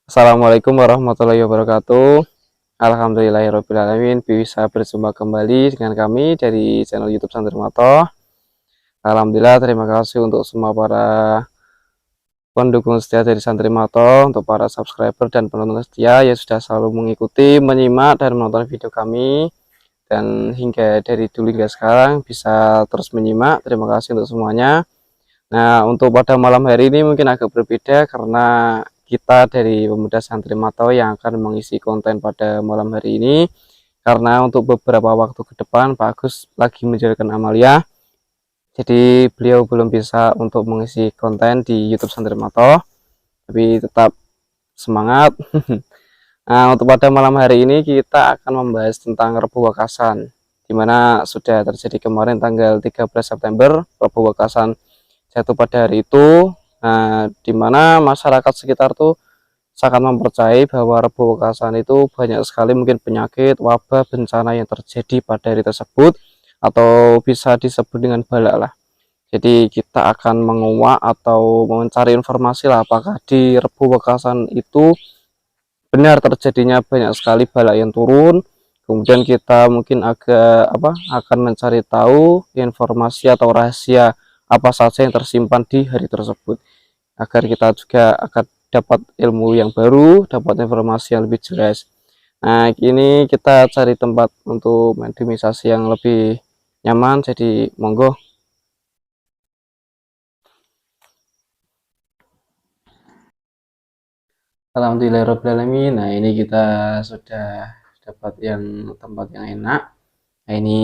Assalamualaikum warahmatullahi wabarakatuh. Alhamdulillahirrabbilalamin, bisa berjumpa kembali dengan kami dari channel YouTube Santri Moto. Alhamdulillah, terima kasih untuk semua para pendukung setia dari Santri Moto, untuk para subscriber dan penonton setia yang sudah selalu mengikuti, menyimak, dan menonton video kami. Dan hingga dari dulu hingga sekarang bisa terus menyimak. Terima kasih untuk semuanya. Nah, untuk pada malam hari ini mungkin agak berbeda karena kita dari Pemuda Santri Moto yang akan mengisi konten pada malam hari ini. Karena untuk beberapa waktu ke depan Pak Agus lagi menjalankan amalia, jadi beliau belum bisa untuk mengisi konten di YouTube Santri Moto, tapi tetap semangat. Nah, untuk pada malam hari ini kita akan membahas tentang Rebo Wekasan, dimana sudah terjadi kemarin tanggal 13 September Rebo Wekasan jatuh pada hari itu. Nah, di mana masyarakat sekitar tuh sangat mempercayai bahwa Rebo Wekasan itu banyak sekali mungkin penyakit, wabah, bencana yang terjadi pada hari tersebut, atau bisa disebut dengan bala lah. Jadi kita akan menguak atau mencari informasi lah, apakah di Rebo Wekasan itu benar terjadinya banyak sekali bala yang turun. Kemudian kita mungkin akan mencari tahu informasi atau rahasia apa saja yang tersimpan di hari tersebut, agar kita juga akan dapat ilmu yang baru, dapat informasi yang lebih jelas. Nah, ini kita cari tempat untuk mediumisasi yang lebih nyaman, jadi monggo. Alhamdulillahirrahmanirrahim. Nah, ini kita sudah dapat yang tempat yang enak. Nah, ini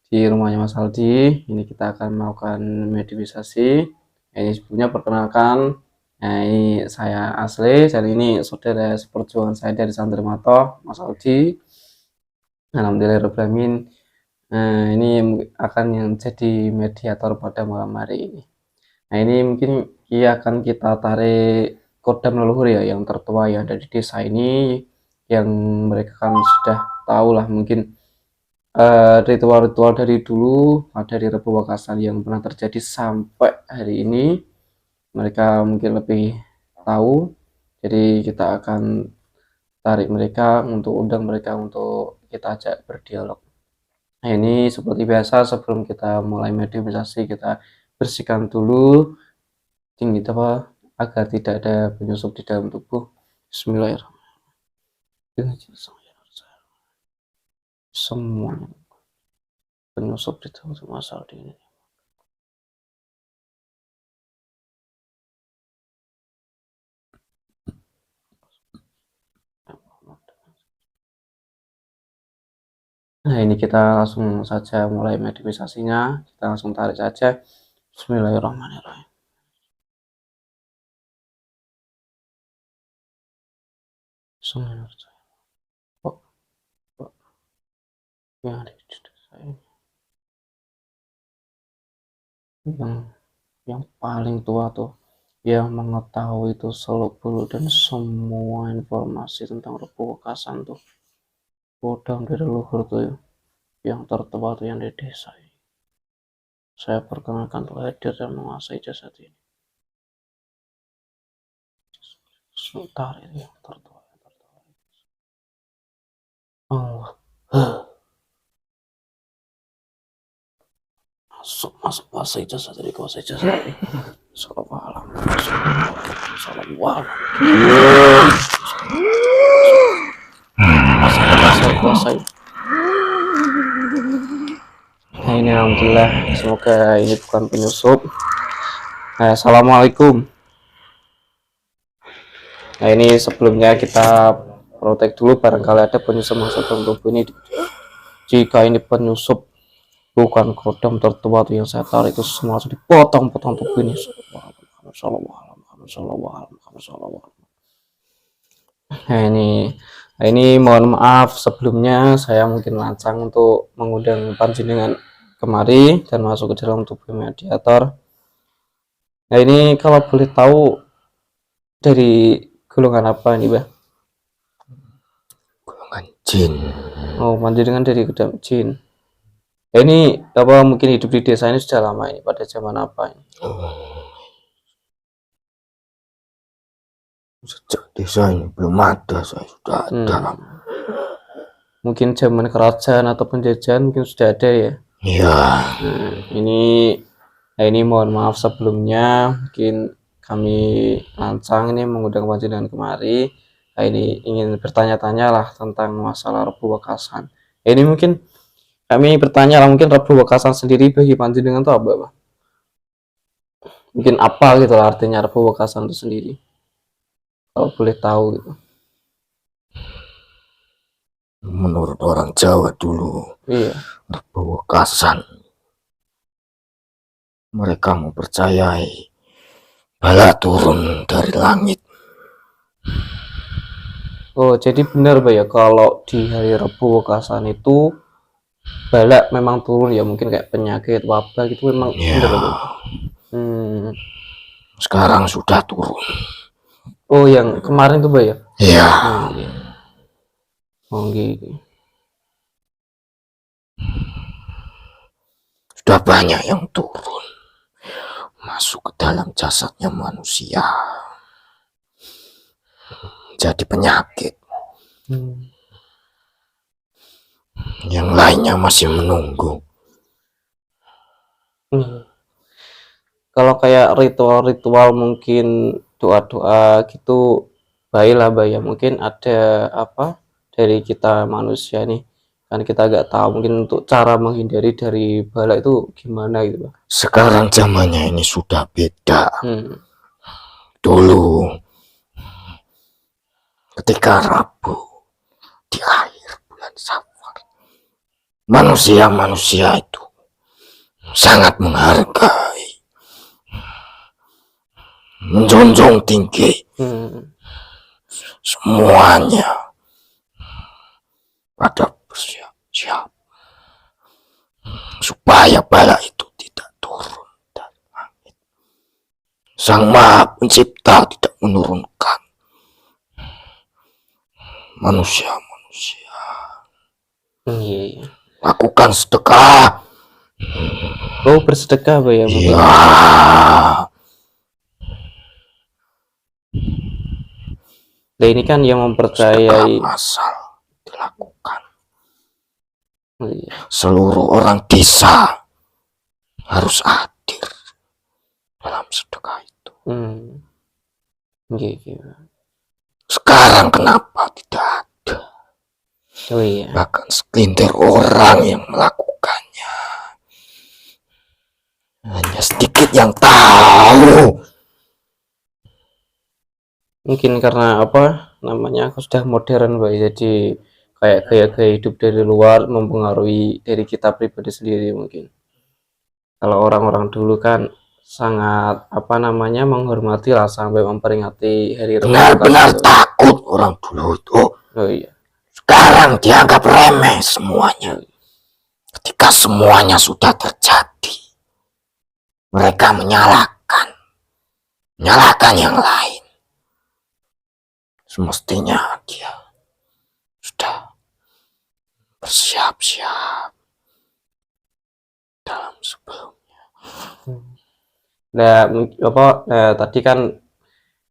di rumahnya Mas Aldi. Ini kita akan melakukan mediumisasi. Nah, ini sebelumnya perkenalkan, nah ini saya Asli, dan ini saudara seperjuangan saya dari Santri Moto, Mas Aldi. Alhamdulillahirrahmanirrahim. Nah, ini akan yang jadi mediator pada malam hari ini. Nah, ini mungkin akan kita tarik kodam leluhur ya, yang tertua yang ada di desa ini, yang mereka kan sudah tahu lah mungkin ritual-ritual dari dulu dari Rebo Wekasan yang pernah terjadi sampai hari ini. Mereka mungkin lebih tahu, jadi kita akan tarik mereka untuk undang mereka untuk kita ajak berdialog. Nah, ini seperti biasa sebelum kita mulai mediumisasi, kita bersihkan dulu tinggi apa agar tidak ada penyusup di dalam tubuh. Bismillahirrahmanirrahim. Semuanya penyusup di dalam tubuh asal ini. Nah, ini kita langsung saja mulai mediumisasinya. Kita langsung tarik saja. Bismillahirrahmanirrahim. Yang ada di desa ini, yang paling tua tuh, yang mengetahui itu seluk beluk dan semua informasi tentang Rebo Wekasan tuh, kodam dari leluhur tuh ya, yang tertua tuh yang di desa ini. Saya perkenalkan tuh hadir dan menguasai jasad ini. Sebentar itu yang tertua. Allah. Masuk kuasai jasad dari kuasai jasad ini. Salam. Kuasai. Nah, ini alhamdulillah, semoga ini bukan penyusup. Assalamualaikum. Nah, ini sebelumnya kita protek dulu, barangkali ada penyusup masuk dalam tubuh ini. Jika ini penyusup bukan kodam tertua yang saya tarik, itu semua sudah dipotong-potong tubuh ini. Nah, ini mohon maaf sebelumnya, saya mungkin lancang untuk mengundang panjenengan kemari dan masuk ke dalam tubuh mediator. Nah, ini kalau boleh tahu dari golongan apa ini, Bah? Golongan jin. Oh, panjenengan dari golongan jin. Nah, ini apa mungkin hidup di desa ini sudah lama ini, pada zaman apa ini? Sejak desa ini belum ada, saya sudah ada. Mungkin zaman kerajaan atau penjajahan mungkin sudah ada ya. Iya. Ini mohon maaf sebelumnya, mungkin kami lancang ini mengundang panjenengan kemari. Ini ingin bertanya-tanya lah tentang masalah Rebu Wekasan. Ini mungkin kami bertanya lah, mungkin Rebu Wekasan sendiri bagi panjenengan itu apa, Pak? Mungkin apa gitu lah artinya Rebu Wekasan itu sendiri, kalau boleh tahu gitu. Menurut orang Jawa dulu, Iya. Rebu Wekasan, mereka mempercayai bala turun dari langit. Oh, jadi benar Pak ya, kalau di hari Rebu Wekasan itu bala memang turun ya, mungkin kayak penyakit, wabah gitu memang benar Pak. Sekarang sudah turun. Oh, yang kemarin tuh Pak ya? Iya. Oh, gitu. Sudah banyak yang turun masuk ke dalam jasadnya manusia, jadi penyakit. Yang lainnya masih menunggu. Kalau kayak ritual-ritual mungkin doa-doa gitu, baiklah Mbak ya, mungkin ada apa dari kita manusia nih, kan kita agak tahu mungkin untuk cara menghindari dari bala itu gimana gitu Pak. Sekarang zamannya ini sudah beda. Dulu ketika Rabu di akhir bulan Safar, manusia-manusia itu sangat menghargai, menjunjung tinggi semuanya pada bersiap-siap supaya bala itu tidak turun dari langit. Sang Maha Pencipta tidak menurunkan manusia-manusia. Lakukan sedekah. Oh, bersedekah Pak ya? Iya. Nah, ini kan yang mempercayai masal dilakukan. Seluruh orang desa harus hadir dalam sedekah itu. Sekarang kenapa tidak ada? Oh iya. Bahkan segelintir orang yang melakukannya. Hanya sedikit yang tahu. Mungkin karena apa namanya, sudah modern Pak, jadi kayak gaya-gaya hidup dari luar mempengaruhi dari kita pribadi sendiri. Mungkin kalau orang-orang dulu kan sangat apa namanya menghormati lah, sampai memperingati hari Rebu. Benar-benar takut orang dulu itu. Oh iya. Sekarang dianggap remeh semuanya. Ketika semuanya sudah terjadi, mereka menyalahkan yang lain. Semestinya dia sudah bersiap-siap dalam sebelumnya. Nah, tadi kan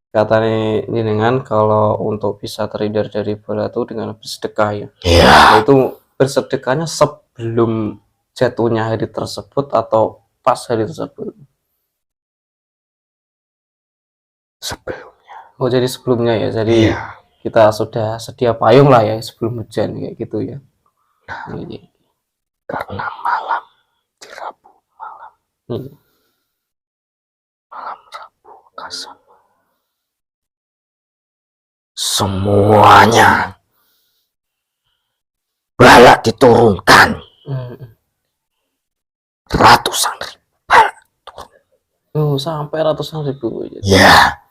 katanya ini dengan kalau untuk bisa terhindar dari bala itu dengan bersedekah ya. Nah, itu bersedekahnya sebelum jatuhnya hari tersebut atau pas hari tersebut? Sebelumnya. Oh, jadi sebelumnya ya. Jadi kita sudah sedia payung lah ya sebelum hujan kayak gitu ya. Karena malam di Rabu malam. Malam Rebu Wekasan. Semuanya bala diturunkan. Ratusan ribu bala turun. Oh, sampai ratusan ribu. Ya.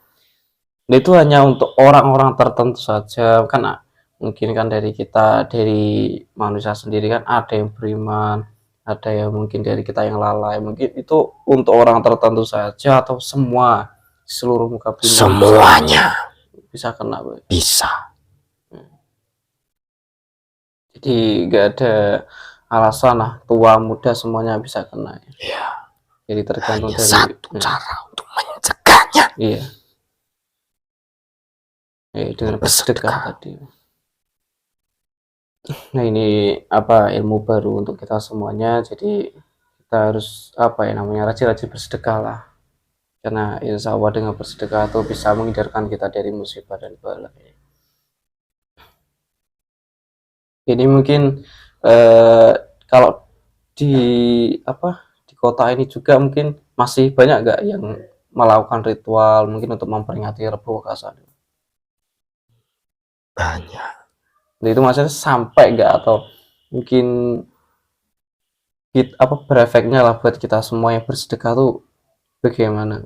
Nah, itu hanya untuk orang-orang tertentu saja kan. Mungkin kan dari kita, dari manusia sendiri kan ada yang beriman, ada yang mungkin dari kita yang lalai. Mungkin itu untuk orang tertentu saja atau semua seluruh muka bumi? Semuanya bisa kena Pak? Bisa. Jadi nggak ada alasan lah, tua muda semuanya bisa kena ya. Iya. Jadi tergantung hanya dari satu cara untuk mencegahnya. Iya. dengan bersedekah bersedekah. tadi. Nah, ini apa ilmu baru untuk kita semuanya. Jadi kita harus apa ya namanya rajin-rajin bersedekah lah. Karena insya Allah dengan bersedekah itu bisa menghindarkan kita dari musibah dan bala. Ini mungkin eh, kalau di apa di kota ini juga mungkin masih banyak nggak yang melakukan ritual mungkin untuk memperingati Rebo Wekasan. Banyak. Nah, itu maksudnya sampai nggak atau mungkin apa berefeknya lah buat kita semua yang bersedekah tuh bagaimana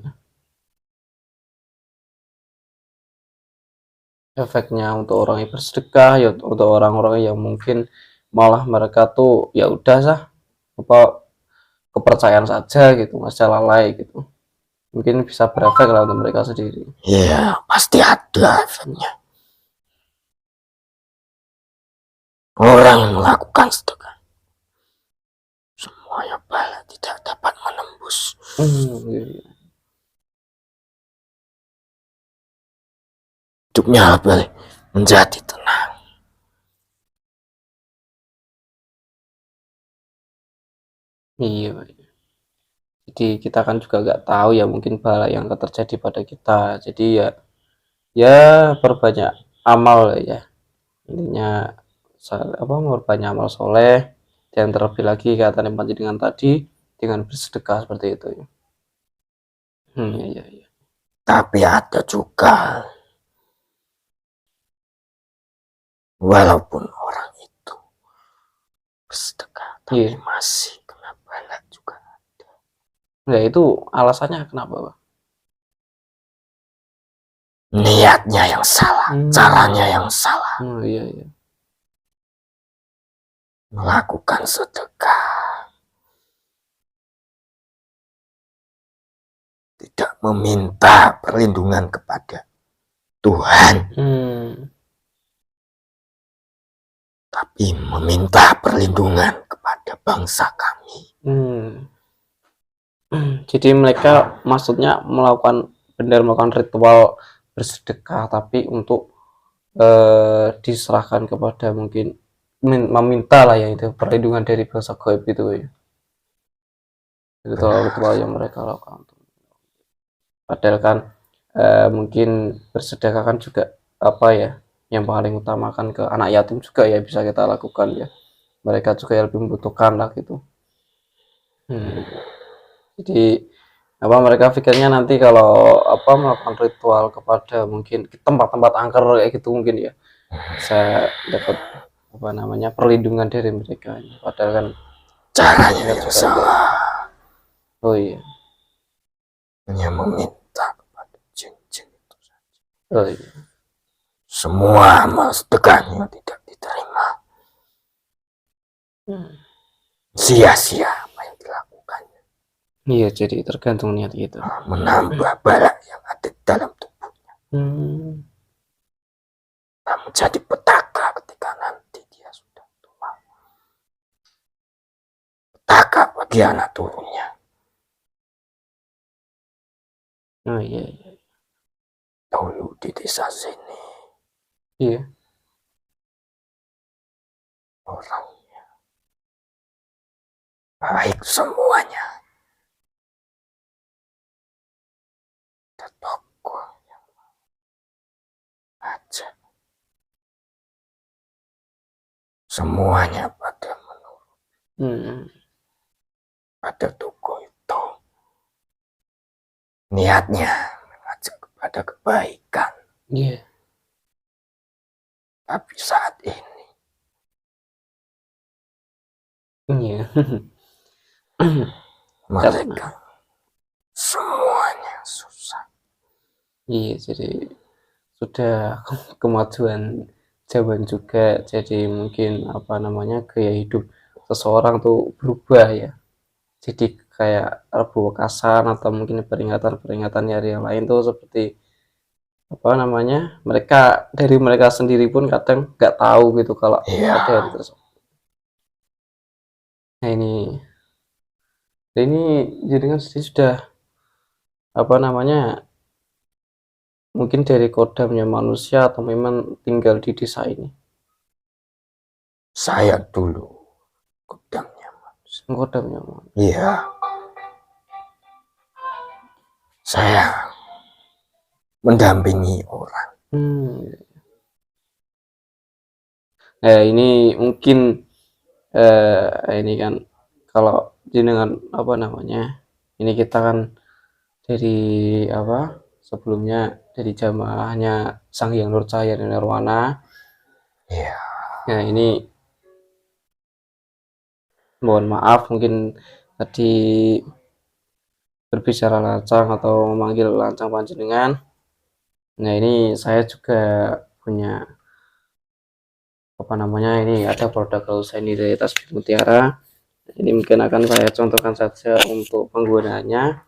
efeknya untuk orang yang bersedekah ya untuk orang-orang yang mungkin malah mereka tuh ya udah sah apa kepercayaan saja gitu masih lalai gitu mungkin bisa berefek lah untuk mereka sendiri. Ya, pasti ada efeknya. Orang yang melakukan sedekah, semuanya bala tidak dapat menembus. Iya, iya. Hidupnya boleh menjadi tenang. Iya, jadi kita kan juga nggak tahu ya mungkin bala yang akan terjadi pada kita. Jadi ya ya perbanyak amal ya. Intinya apa memperbanyak amal soleh dan terlebih lagi kata dengan tadi dengan bersedekah seperti itu ya. Iya, iya. Tapi ada juga, walaupun orang itu bersedekah, tapi Iya. masih kena bala juga. Nah, itu alasannya kenapa, Pak? Niatnya yang salah, caranya yang salah. Iya, iya. Melakukan sedekah tidak meminta perlindungan kepada Tuhan, tapi meminta perlindungan kepada bangsa kami. Jadi mereka maksudnya melakukan ritual bersedekah tapi untuk diserahkan kepada mungkin meminta lah ya itu perlindungan dari bangsa gaib itu ya. Ritual-ritual yang mereka lakukan. Padahal kan mungkin bersedekah kan juga apa ya yang paling utamakan ke anak yatim juga ya bisa kita lakukan ya. Mereka juga yang lebih membutuhkan lah gitu. Jadi apa mereka pikirnya nanti kalau apa melakukan ritual kepada mungkin tempat-tempat angker kayak gitu mungkin ya bisa dapat apa namanya perlindungan dari mereka padahal kan Caranya mereka yang juga salah, oh iya hanya meminta kepada jin-jin itu saja. oh iya Semua amal sedekahnya tidak diterima. Sia-sia apa yang dilakukannya. iya jadi tergantung niat gitu Menambah bala yang ada di dalam tubuhnya. Menjadi petaka ketika nanti dia sudah tua. Petaka bagi anak turunnya. oh iya iya Dahulu di desa sini iya orangnya baik semuanya. Ada tokoh yang aja. Semuanya pada menurut pada tokoh itu. Niatnya mengajak kepada kebaikan. iya Tapi saat ini iya mereka semuanya susah. iya jadi sudah kemajuan zaman juga jadi mungkin apa namanya gaya hidup seseorang tuh berubah ya jadi kayak Rebo Wekasan atau mungkin peringatan-peringatan hari yang lain tuh seperti apa namanya mereka dari mereka sendiri pun kadang nggak tahu gitu kalau Iya. ada hari tersebut. Nah ini jadi kan sudah apa namanya mungkin dari kodamnya manusia atau memang tinggal di desa ini? Saya dulu kodamnya. Kodamnya manusia. Iya. Saya mendampingi orang. Nah, ini mungkin ini kan kalau jenengan apa namanya? Ini kita kan dari apa? Sebelumnya dari jamaahnya Sang Hyang Nurcahaya dan Nirwana. Iya. Nah, ini mohon maaf mungkin tadi berbicara lancang atau memanggil lancang panjenengan. Nah, ini saya juga punya apa namanya, ini ada produk Lausa ini dari Tasbih Mutiara. Ini mungkin akan saya contohkan saja untuk penggunaannya.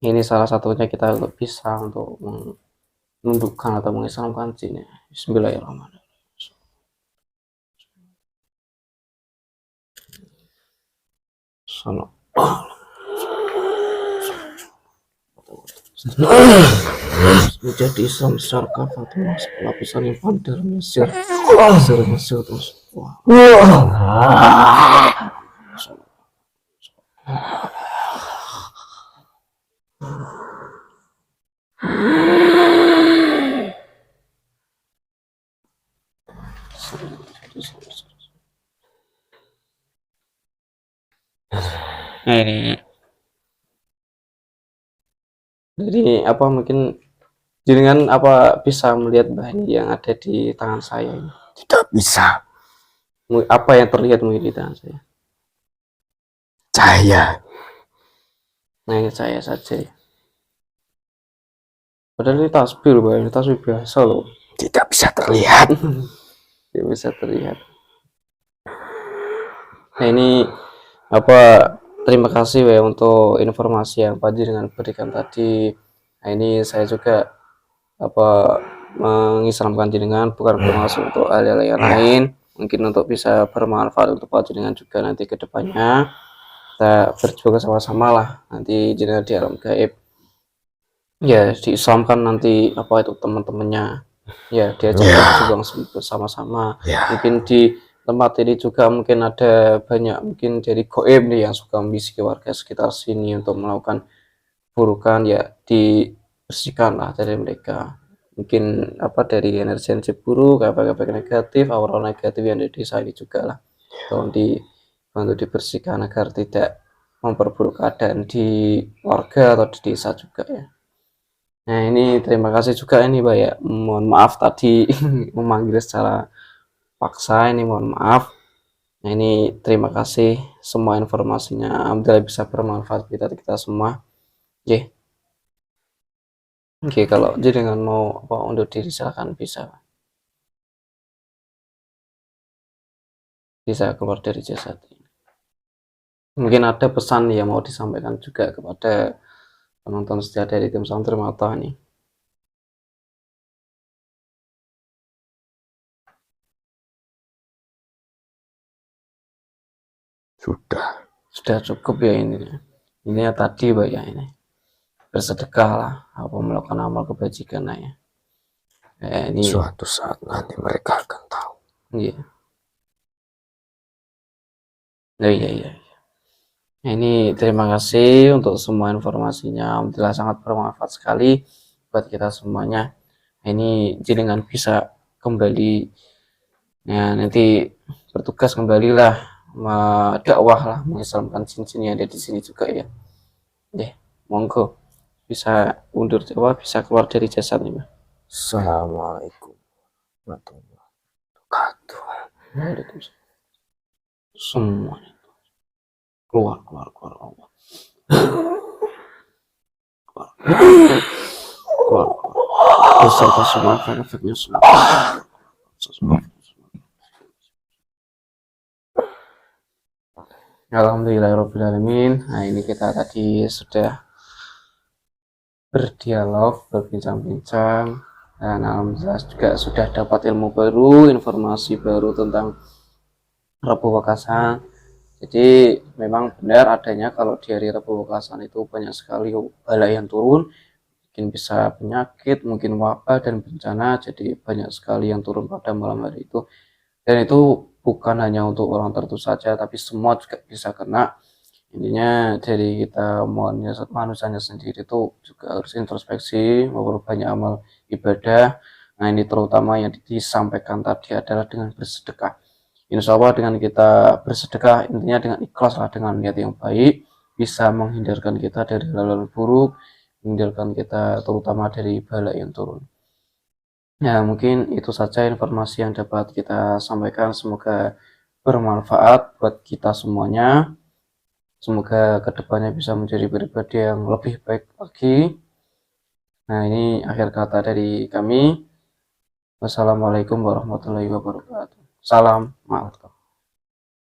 Ini salah satunya kita untuk bisa untuk menundukkan atau mengislamkan jin ya. Bismillahirrahmanirrahim. Sono. Menjadi Islam secara kafah terus lapisan yang pada Mesir terus. Wah. Nah, ini jadi apa mungkin jenengan apa bisa melihat bahan yang ada di tangan saya ini? Tidak bisa. Apa yang terlihat mungkin di tangan saya? Cahaya. Nah, ini saya saja. Padahal ini tasbih loh, ini tasbih biasa loh. Tidak bisa terlihat. Tidak bisa terlihat. Nah, ini apa? Terima kasih ya untuk informasi yang panjenengan berikan tadi. Nah, ini saya juga apa mengislamkan jenengan bukan bermaksud untuk hal-hal yang lain, mungkin untuk bisa bermanfaat untuk panjenengan juga nanti ke depannya. Kita berjuang sama-sama lah nanti jenengan di alam gaib. Ya, diislamkan nanti apa itu teman-temannya. Ya, diajak berjuang bersama-sama. Mungkin di tempat ini juga mungkin ada banyak mungkin dari goib nih yang suka membisiki warga sekitar sini untuk melakukan burukan, ya dibersihkan lah dari mereka. Mungkin apa dari energi buruk, efek-efek negatif, aura negatif yang ada di desa ini juga lah. Tolong dibantu dibersihkan agar tidak memperburuk keadaan di warga atau di desa juga ya. Nah, ini terima kasih juga ini Pak ya. Mohon maaf tadi memanggil secara paksa, ini mohon maaf. Nah, ini terima kasih semua informasinya. Alhamdulillah bisa bermanfaat kita semua. Oke. Oke, kalau jenengan mau apa undur diri silakan bisa. Bisa keluar dari jasad ini. Mungkin ada pesan yang mau disampaikan juga kepada penonton setia dari tim Santri Mata nih. Sudah cukup ya ini. Ini ya tadi Pak ya ini. Bersedekah lah, apa melakukan amal kebajikan lah ya. Ini Suatu saat nanti mereka akan tahu. iya. Oh, iya. Nah, ini terima kasih untuk semua informasinya. Alhamdulillah sangat bermanfaat sekali buat kita semuanya. Nah, ini jenengan bisa kembali, ya nanti bertugas kembalilah dakwah lah mengislamkan cincin yang ada di sini juga ya. Deh, monggo bisa undur coba bisa keluar dari jasad nih, Mbak. Assalamualaikum warahmatullahi wabarakatuh. Waalaikumsalam. Semuanya keluar Allah. Keluar. Beserta semua efeknya semua. Alhamdulillahirrahmanirrahim. Nah, ini kita tadi sudah berdialog, berbincang-bincang, dan alhamdulillah juga sudah dapat ilmu baru, informasi baru tentang Rabu Wekasan. Jadi memang benar adanya kalau di hari Rabu Wekasan itu banyak sekali bala yang turun, mungkin bisa penyakit, mungkin wabah dan bencana, jadi banyak sekali yang turun pada malam hari itu. Dan itu bukan hanya untuk orang tertentu saja, tapi semua juga bisa kena. Intinya dari kita manusianya sendiri itu juga harus introspeksi, memperbanyak amal ibadah. Nah, ini terutama yang disampaikan tadi adalah dengan bersedekah. Insya Allah dengan kita bersedekah, intinya dengan ikhlas lah, dengan niat yang baik, bisa menghindarkan kita dari hal-hal buruk, menghindarkan kita terutama dari bala yang turun. Ya, mungkin itu saja informasi yang dapat kita sampaikan. Semoga bermanfaat buat kita semuanya. Semoga kedepannya bisa menjadi pribadi yang lebih baik lagi. Nah, ini akhir kata dari kami. Wassalamualaikum warahmatullahi wabarakatuh. Salam maaf.